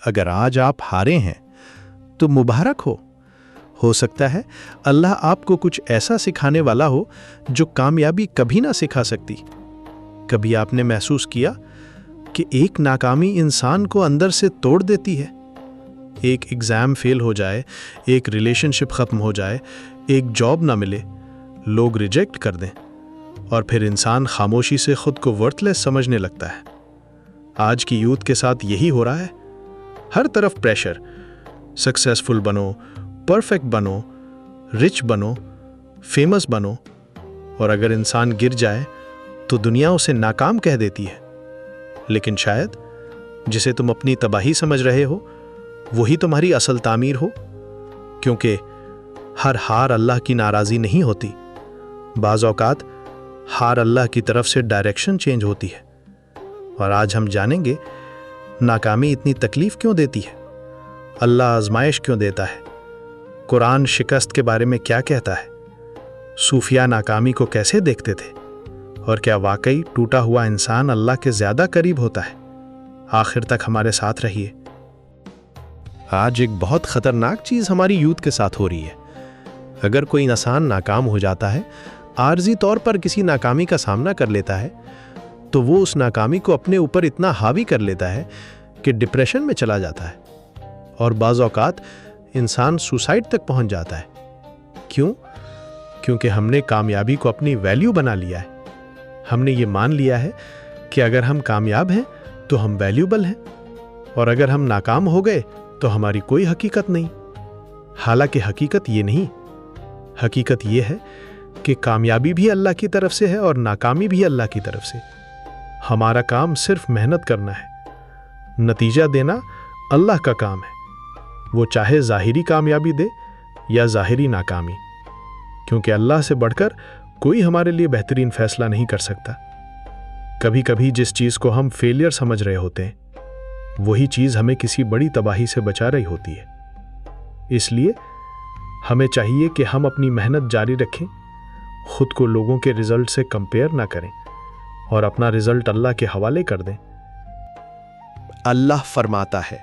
اگر آج آپ ہارے ہیں تو مبارک ہو سکتا ہے اللہ آپ کو کچھ ایسا سکھانے والا ہو جو کامیابی کبھی نہ سکھا سکتی۔ کبھی آپ نے محسوس کیا کہ ایک ناکامی انسان کو اندر سے توڑ دیتی ہے؟ ایک ایگزام فیل ہو جائے، ایک ریلیشن شپ ختم ہو جائے، ایک جاب نہ ملے، لوگ ریجیکٹ کر دیں، اور پھر انسان خاموشی سے خود کو ورتھ لیس سمجھنے لگتا ہے۔ آج کی یوتھ کے ساتھ یہی ہو رہا ہے۔ ہر طرف پریشر، سکسیسفل بنو، پرفیکٹ بنو، رچ بنو، فیمس بنو، اور اگر انسان گر جائے تو دنیا اسے ناکام کہہ دیتی ہے۔ لیکن شاید جسے تم اپنی تباہی سمجھ رہے ہو وہی تمہاری اصل تعمیر ہو، کیونکہ ہر ہار اللہ کی ناراضی نہیں ہوتی، بعض اوقات ہار اللہ کی طرف سے ڈائریکشن چینج ہوتی ہے۔ اور آج ہم جانیں گے ناکامی اتنی تکلیف کیوں دیتی ہے، اللہ آزمائش کیوں دیتا ہے، قرآن شکست کے بارے میں کیا کہتا ہے، صوفیہ ناکامی کو کیسے دیکھتے تھے، اور کیا واقعی ٹوٹا ہوا انسان اللہ کے زیادہ قریب ہوتا ہے۔ آخر تک ہمارے ساتھ رہیے۔ آج ایک بہت خطرناک چیز ہماری یوتھ کے ساتھ ہو رہی ہے۔ اگر کوئی انسان ناکام ہو جاتا ہے، عارضی طور پر کسی ناکامی کا سامنا کر لیتا ہے، تو وہ اس ناکامی کو اپنے اوپر اتنا حاوی کر لیتا ہے کہ ڈپریشن میں چلا جاتا ہے، اور بعض اوقات انسان سوسائڈ تک پہنچ جاتا ہے۔ کیوں؟ کیونکہ ہم نے کامیابی کو اپنی ویلیو بنا لیا ہے۔ ہم نے یہ مان لیا ہے کہ اگر ہم کامیاب ہیں تو ہم ویلیوبل ہیں، اور اگر ہم ناکام ہو گئے تو ہماری کوئی حقیقت نہیں۔ حالانکہ حقیقت یہ نہیں، حقیقت یہ ہے کہ کامیابی بھی اللہ کی طرف سے ہے اور ناکامی بھی اللہ کی طرف سے۔ ہمارا کام صرف محنت کرنا ہے، نتیجہ دینا اللہ کا کام ہے، وہ چاہے ظاہری کامیابی دے یا ظاہری ناکامی، کیونکہ اللہ سے بڑھ کر کوئی ہمارے لیے بہترین فیصلہ نہیں کر سکتا۔ کبھی کبھی جس چیز کو ہم فیلئر سمجھ رہے ہوتے ہیں وہی چیز ہمیں کسی بڑی تباہی سے بچا رہی ہوتی ہے۔ اس لیے ہمیں چاہیے کہ ہم اپنی محنت جاری رکھیں، خود کو لوگوں کے رزلٹ سے کمپیئر نہ کریں، اور اپنا رزلٹ اللہ کے حوالے کر دیں۔ اللہ فرماتا ہے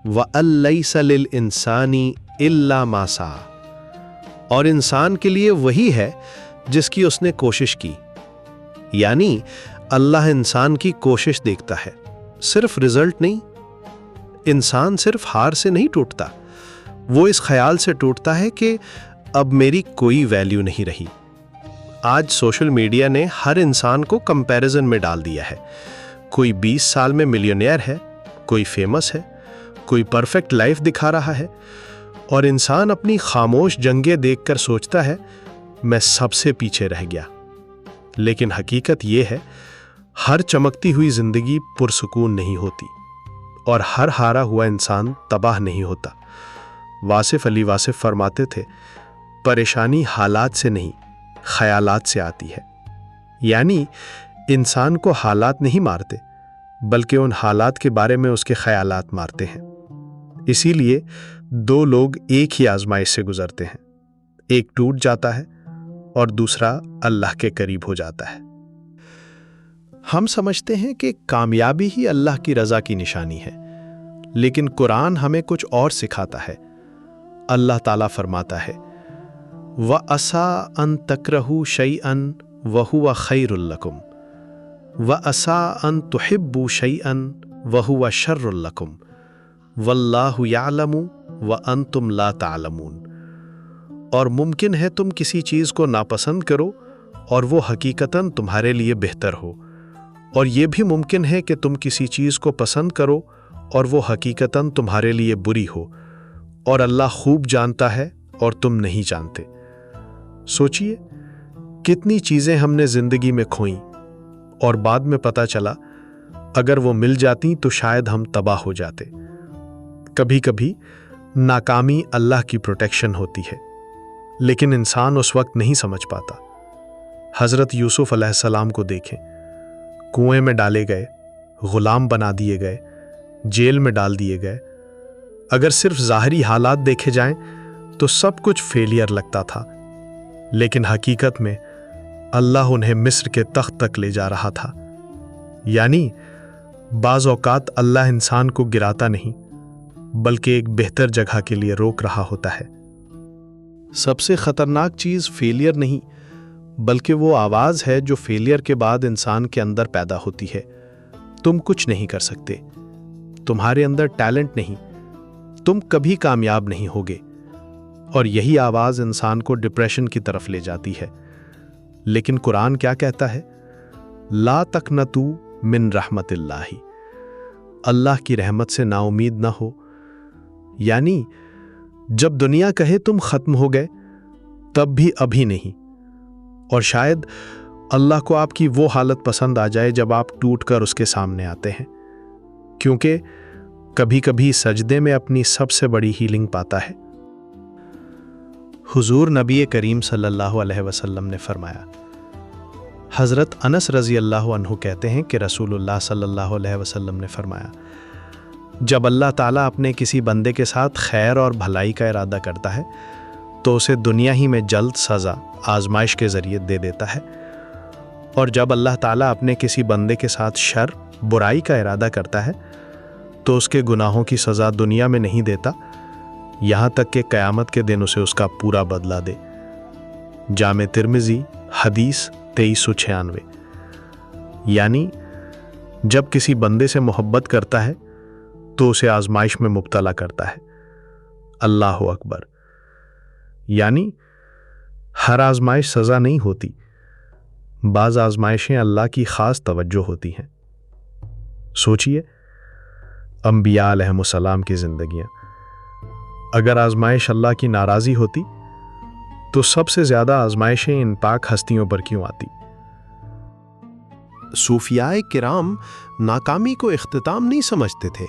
وَأَن لَيْسَ لِلْإِنسَانِ إِلَّا مَا سَعَى، اور انسان کے لیے وہی ہے جس کی اس نے کوشش کی۔ یعنی اللہ انسان کی کوشش دیکھتا ہے، صرف رزلٹ نہیں۔ انسان صرف ہار سے نہیں ٹوٹتا، وہ اس خیال سے ٹوٹتا ہے کہ اب میری کوئی ویلیو نہیں رہی۔ آج سوشل میڈیا نے ہر انسان کو کمپیریزن میں ڈال دیا ہے۔ کوئی 20 سال میں ملینئر ہے، کوئی فیمس ہے، کوئی پرفیکٹ لائف دکھا رہا ہے، اور انسان اپنی خاموش جنگیں دیکھ کر سوچتا ہے میں سب سے پیچھے رہ گیا۔ لیکن حقیقت یہ ہے ہر چمکتی ہوئی زندگی پرسکون نہیں ہوتی، اور ہر ہارا ہوا انسان تباہ نہیں ہوتا۔ واصف علی واصف فرماتے تھے پریشانی حالات سے نہیں خیالات سے آتی ہے۔ یعنی انسان کو حالات نہیں مارتے بلکہ ان حالات کے بارے میں اس کے خیالات مارتے ہیں۔ اسی لیے دو لوگ ایک ہی آزمائش سے گزرتے ہیں، ایک ٹوٹ جاتا ہے اور دوسرا اللہ کے قریب ہو جاتا ہے۔ ہم سمجھتے ہیں کہ کامیابی ہی اللہ کی رضا کی نشانی ہے، لیکن قرآن ہمیں کچھ اور سکھاتا ہے۔ اللہ تعالیٰ فرماتا ہے وَعَسَىٰ أَن تَكْرَهُوا شَيْئًا وَهُوَ خَيْرٌ لَكُمْ وَعَسَىٰ أَن تُحِبُّوا شَيْئًا وَهُوَ شَرٌّ لَكُمْ وَاللَّهُ يَعْلَمُ وَأَنْتُمْ لَا تَعْلَمُونَ، اور ممکن ہے تم کسی چیز کو ناپسند کرو اور وہ حقیقتاً تمہارے لیے بہتر ہو، اور یہ بھی ممکن ہے کہ تم کسی چیز کو پسند کرو اور وہ حقیقتاً تمہارے لیے بری ہو، اور اللہ خوب جانتا ہے اور تم نہیں جانتے۔ سوچئے کتنی چیزیں ہم نے زندگی میں کھوئیں اور بعد میں پتہ چلا اگر وہ مل جاتی تو شاید ہم تباہ ہو جاتے۔ کبھی کبھی ناکامی اللہ کی پروٹیکشن ہوتی ہے، لیکن انسان اس وقت نہیں سمجھ پاتا۔ حضرت یوسف علیہ السلام کو دیکھیں، کنویں میں ڈالے گئے، غلام بنا دیے گئے، جیل میں ڈال دیے گئے۔ اگر صرف ظاہری حالات دیکھے جائیں تو سب کچھ فیلئر لگتا تھا، لیکن حقیقت میں اللہ انہیں مصر کے تخت تک لے جا رہا تھا۔ یعنی بعض اوقات اللہ انسان کو گراتا نہیں بلکہ ایک بہتر جگہ کے لیے روک رہا ہوتا ہے۔ سب سے خطرناک چیز فیلئر نہیں، بلکہ وہ آواز ہے جو فیلئر کے بعد انسان کے اندر پیدا ہوتی ہے۔ تم کچھ نہیں کر سکتے، تمہارے اندر ٹیلنٹ نہیں، تم کبھی کامیاب نہیں ہوگے، اور یہی آواز انسان کو ڈپریشن کی طرف لے جاتی ہے۔ لیکن قرآن کیا کہتا ہے؟ لا تقنطوا من رحمت اللہ، اللہ کی رحمت سے نا امید نہ ہو۔ یعنی جب دنیا کہے تم ختم ہو گئے، تب بھی ابھی نہیں، اور شاید اللہ کو آپ کی وہ حالت پسند آ جائے جب آپ ٹوٹ کر اس کے سامنے آتے ہیں، کیونکہ کبھی کبھی سجدے میں اپنی سب سے بڑی ہیلنگ پاتا ہے۔ حضور نبی کریم صلی اللہ علیہ وسلم نے فرمایا، حضرت انس رضی اللہ عنہ کہتے ہیں کہ رسول اللہ صلی اللہ علیہ وسلم نے فرمایا، جب اللہ تعالیٰ اپنے کسی بندے کے ساتھ خیر اور بھلائی کا ارادہ کرتا ہے تو اسے دنیا ہی میں جلد سزا آزمائش کے ذریعے دے دیتا ہے، اور جب اللہ تعالیٰ اپنے کسی بندے کے ساتھ شر برائی کا ارادہ کرتا ہے تو اس کے گناہوں کی سزا دنیا میں نہیں دیتا، یہاں تک کہ قیامت کے دن اسے اس کا پورا بدلہ دے۔ جامع ترمذی حدیث 2396۔ یعنی جب کسی بندے سے محبت کرتا ہے تو اسے آزمائش میں مبتلا کرتا ہے۔ اللہ اکبر! یعنی ہر آزمائش سزا نہیں ہوتی، بعض آزمائشیں اللہ کی خاص توجہ ہوتی ہیں۔ سوچئے انبیاء علیہم السلام کی زندگیاں، اگر آزمائش اللہ کی ناراضی ہوتی تو سب سے زیادہ آزمائشیں ان پاک ہستیوں پر کیوں آتی؟ صوفیاء کرام ناکامی کو اختتام نہیں سمجھتے تھے،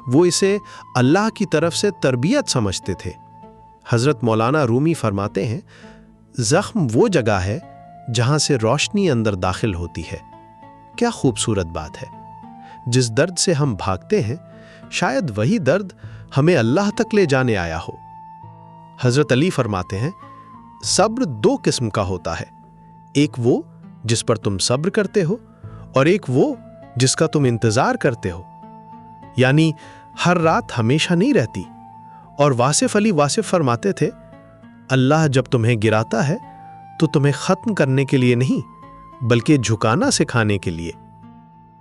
وہ اسے اللہ کی طرف سے تربیت سمجھتے تھے۔ حضرت مولانا رومی فرماتے ہیں، زخم وہ جگہ ہے جہاں سے روشنی اندر داخل ہوتی ہے۔ کیا خوبصورت بات ہے! جس درد سے ہم بھاگتے ہیں، شاید وہی درد ہمیں اللہ تک لے جانے آیا ہو۔ حضرت علی فرماتے ہیں، صبر دو قسم کا ہوتا ہے، ایک وہ جس پر تم صبر کرتے ہو، اور ایک وہ جس کا تم انتظار کرتے ہو۔ یعنی ہر رات ہمیشہ نہیں رہتی۔ اور واصف علی واصف فرماتے تھے، اللہ جب تمہیں گراتا ہے تو تمہیں ختم کرنے کے لیے نہیں، بلکہ جھکانا سکھانے کے لیے۔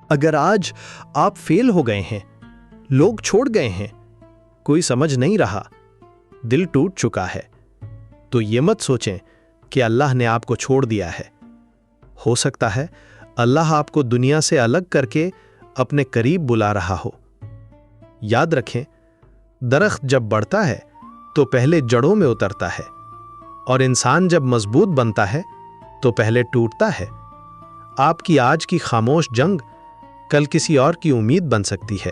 اگر آج آپ فیل ہو گئے ہیں، لوگ چھوڑ گئے ہیں، کوئی سمجھ نہیں رہا، دل ٹوٹ چکا ہے، تو یہ مت سوچیں کہ اللہ نے آپ کو چھوڑ دیا ہے۔ ہو سکتا ہے اللہ آپ کو دنیا سے الگ کر کے اپنے قریب بلا رہا ہو۔ یاد رکھیں، درخت جب بڑھتا ہے تو پہلے جڑوں میں اترتا ہے، اور انسان جب مضبوط بنتا ہے تو پہلے ٹوٹتا ہے۔ آپ کی آج کی خاموش جنگ کل کسی اور کی امید بن سکتی ہے۔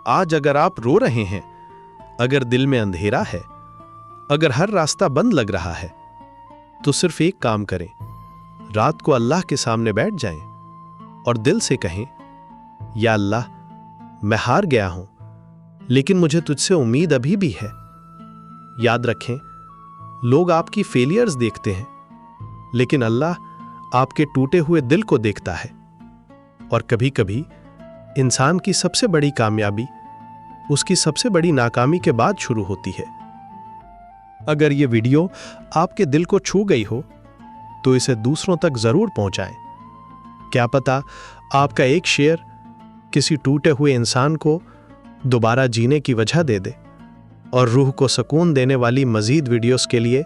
آج اگر آپ رو رہے ہیں، اگر دل میں اندھیرا ہے، اگر ہر راستہ بند لگ رہا ہے، تو صرف ایک کام کریں، رات کو اللہ کے سامنے بیٹھ جائیں اور دل سے کہیں، یا اللہ، میں ہار گیا ہوں، لیکن مجھے تجھ سے امید ابھی بھی ہے۔ یاد رکھیں، لوگ آپ کی فیلیئرز دیکھتے ہیں، لیکن اللہ آپ کے ٹوٹے ہوئے دل کو دیکھتا ہے۔ اور کبھی کبھی انسان کی سب سے بڑی کامیابی اس کی سب سے بڑی ناکامی کے بعد شروع ہوتی ہے۔ اگر یہ ویڈیو آپ کے دل کو چھو گئی ہو تو اسے دوسروں تک ضرور پہنچائیں۔ کیا پتہ آپ کا ایک شیئر کسی ٹوٹے ہوئے انسان کو دوبارہ جینے کی وجہ دے دے۔ اور روح کو سکون دینے والی مزید ویڈیوز کے لیے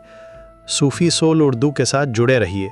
صوفی سول اردو کے ساتھ جڑے رہیے۔